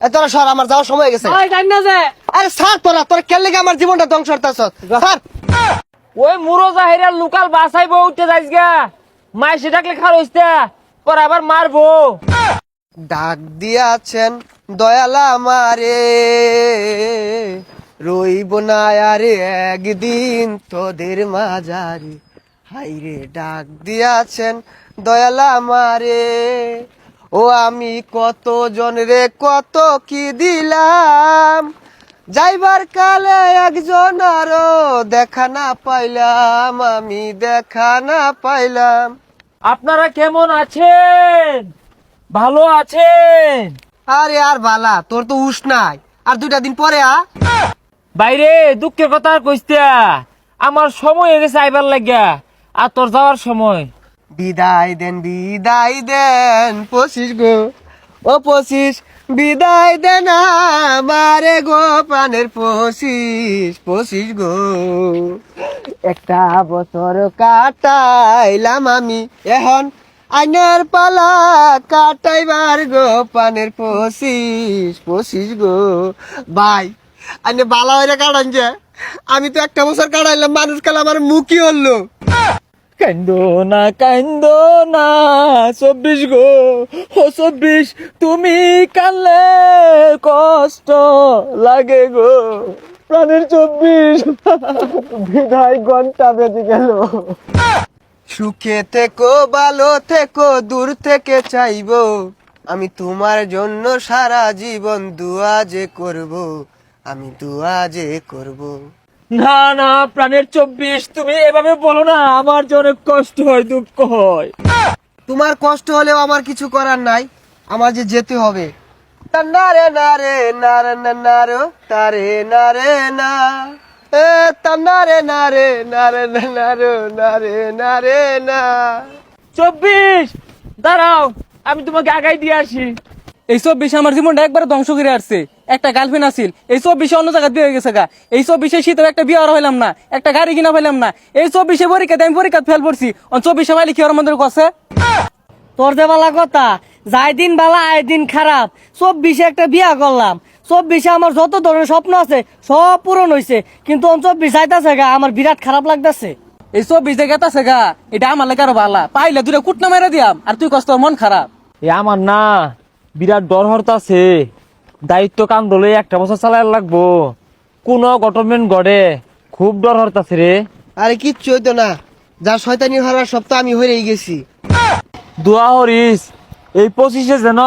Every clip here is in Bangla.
তোরা সর, আমার যাওয়ার সময় হয়ে গেছে। ওই জান না যে আরে স্যার, তোরা কেন লেগে আমার জীবনটা ধ্বংস করতেছ? স্যার, ওই মুরো জাহিরা লোকাল বাসাইবো উঠতে যাইস গা, মাই সে ডাকলে খার হইছে পর আবার মারবো। ডাক দিয়াছেন দয়াল আমারে, রইব না আরে একদিন তোদের মাঝারে। হাইরে ডাক দিয়াছেন দয়াল আমারে, ও আমি কত জনরে কত কি দিলাম, যাইবার কালে একজন আরো দেখা না পাইলাম, আমি দেখা না পাইলাম। আপনারা কেমন আছেন? ভালো আছেন? আরে আর বালা, তোর তো হুশ নাই, আর 2টা দিন পরে বাইরে দুঃখের কথা আর কইস্তা, আমার সময় হয়ে গেছে আইবার লাগিয়া, আর তোর যাওয়ার সময়। বিদায় দেন পশিস গো, ও পশিস বিদায় দেন আমারে গো, প্রাণের পশিস গো। একটা বছর কাটাইলাম আমি, এখন আইনের পালা কাটাইবার গো, প্রাণের পশিস গো। ভাই আইনে বালা হইরে কাটান যে, আমি তো একটা বছর কাটাইলাম, মানুষ কাল আমার মুখই হলো। কান্দো না 24 গো, ও 24 তুমি কানলে কষ্ট লাগে গো, প্রাণের 24 বিদায় ঘন্টা বেজে গেল। সুখে থেকো ভালো থেকো, দূর থেকে চাইবো আমি তোমার জন্য সারা জীবন, দুয়া যে করব, আমি দুয়া যে করব। না না প্রাণের 24 তুমি এভাবে বলো না, আমার যে অনেক কষ্ট হয়, দুঃখ হয়। তোমার কষ্ট হলেও আমার কিছু করার নাই, আমার যে যেতে হবে। নারে নারে নারে নারে তারে নারে না, এ তারে নারে নারে নারে নারে নারে না। 24 দাঁড়াও, আমি তোমাকে আগাই দিয়ে আসি। এই 24 আমার জীবনটা একবার ধ্বংস করে আসছে। একটা গার্লফ্রেন্ড আছিল, এই 24 অন্য জায়গায় বিয়ে হয়ে গেছে গা। এই 24 শীতের একটা বিয়ে আর হইলাম না, একটা গাড়ি কিনা পাইলাম না। এই 24 পরীক্ষাতে আমি পরীক্ষা ফেল করছি, 24 মাইলে কি ওর মধ্যে কছে। তোর যে বালা কথা, যাই দিন বালা আয় দিন খারাপ। 24 একটা বিয়া করলাম, 24 আমার যত ধরনের স্বপ্ন আছে সব পূরণ হয়েছে, কিন্তু 24 যাইতাছে গা, আমার বিরাট খারাপ লাগতেছে। এই 24 যে গেতাছে গা, এটা আমার লেগে আরো ভালা। পাইলে দুটো কুটনা মেরে দিয়াম, আর তুই কষ্ট মন খারাপ। এ আমার না বিরাট ডর হরতাছে, দায়িত্ব কাম দলে একটা বছর চালাই লাগবো, কোন গভর্নমেন্ট গড়ে, খুব ডর হরতাছে রে। আরে কিচ্ছু হইতো না, যা শয়তানি হওয়ার সব তো আমি হয়েই গেছি। দোয়া হরিস এই 25 যেন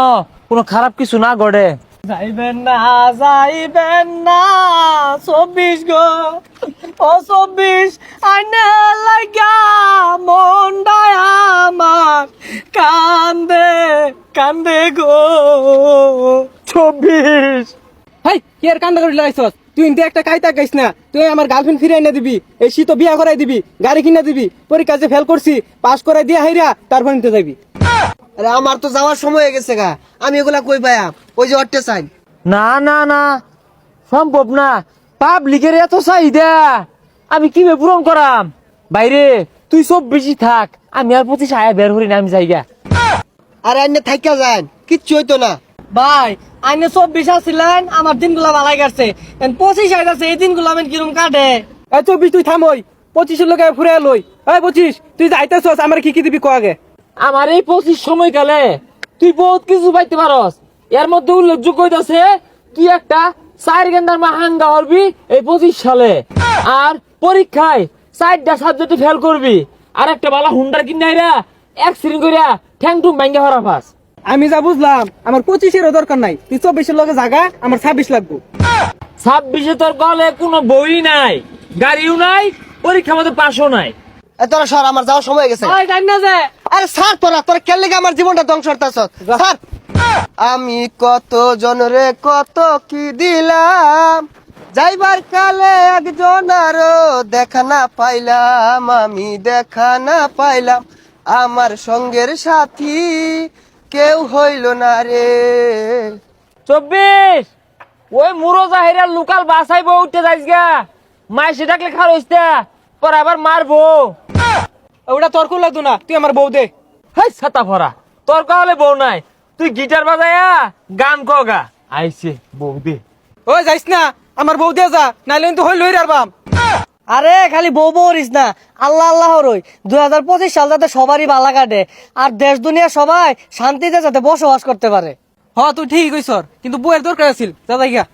কোনো খারাপ কিছু না গড়ে। যাইবেন না 24 গো, ও 24 আইনা লাগা মনটাই আমার কান্দে কান্দে গো। 24 হাই কি আর কান্দা করে লাগাইছস? তুই ইনতে একটা কাইতা গাইস না, তুই আমার গার্লফ্রেন্ড ফিরে এনে দিবি, এই শীত বিয়া করাই দিবি, গাড়ি কিনে দিবি, পরীক্ষা যে ফেল করছি পাস করাই দিয়া হাইরা তারপর নিতে যাবি। আরে আমার তো যাওয়ার সময় হয়ে গেছে গা, আমি এগুলা কই পাইয়াম? ওই যে অট্টে চাই। না না না সম্ভব না, পাবলিকের এত চাহিদা আমি কিভাবে পূরণ করাম? বাইরে তুই 24 থাক, আমি আর 25 আয়া বের হরি না, আমি যাইগা। আরে আইনে থাইকা যান, কিচ্ছু হইতো না। ভাই আইনে 24 আসছিলেন, আমার দিনগুলা ভালাই গেছে, 25 আইতাছে, এই দিনগুলো আমি কিরম কাটে। এই 24 তুই থামই, 25 লোকে ফুরে লই। এই 25 তুই যাইতেছস, আমার কি কি দিবি কো আগে। আমার এই 25 সময়কালে তুই বহুত কিছু পাইতে পারস, এর মধ্যে উল্লেখযোগ্য হইতাছে তুই একটা 4 গেন্দার মাহাঙ্গা হরবি এই 25 সালে, আর পরীক্ষায় 4টা সাবজেক্টে ফেল করবি, আর একটা বালা হুন্ডার কিনাইরা অ্যাক্সিডেন্ট কইরা ঠ্যাং টুং ভাঙ্গা হরা পাস। আমি যা বুঝলাম আমার 25-এরও দরকার নাই, তুই 24 লোকে জাগা, আমার 26 লাগবো। 26-এ তোর কলে কোনো বই নাই, গাড়িও নাই, পরীক্ষা মতো পাশও নাই। তোরা সর, আমার যাওয়ার সময় হয়ে গেছে। ওই জান না যে আরে স্যার, তোরা কেন লেগে আমার জীবনটা ধ্বংস করতেছ? স্যার, আমি কত জনরে কত কি দিলাম, যাইবার কালে একজন আরো দেখা না পাইলাম, আমি দেখা না পাইলাম, আমার সঙ্গের সাথী কেউ হইল না রে। 24 ওই মুরো জাহিরা লোকাল বাসাইবো উঠতে যাইস গা, মাই সে ডাকলে খার হইস্তা পর আবার মারবো। ওটা তোর কোন লাগতো না, তুই আমার বউ দে। হাই ছাতা ভরা, তোর কাহলে বউ নাই, তুই গিটার বাজায়া গান কগা। আইছে বৌদি। ওই যাইস না, আমার বউ দিয়ে যা, নাইলে কিন্তু হই লই রারবাম। আরে খালি বউ বউ হরিস না, আল্লাহ আল্লাহ রই 2025 সাল যাতে সবারই বালা কাটে আর দেশ দুনিয়া সবাই শান্তিতে যাতে বসবাস করতে পারে। হ তুই ঠিক কইছর, কিন্তু বউয়ের দরকার আছিল, যা যাই গা।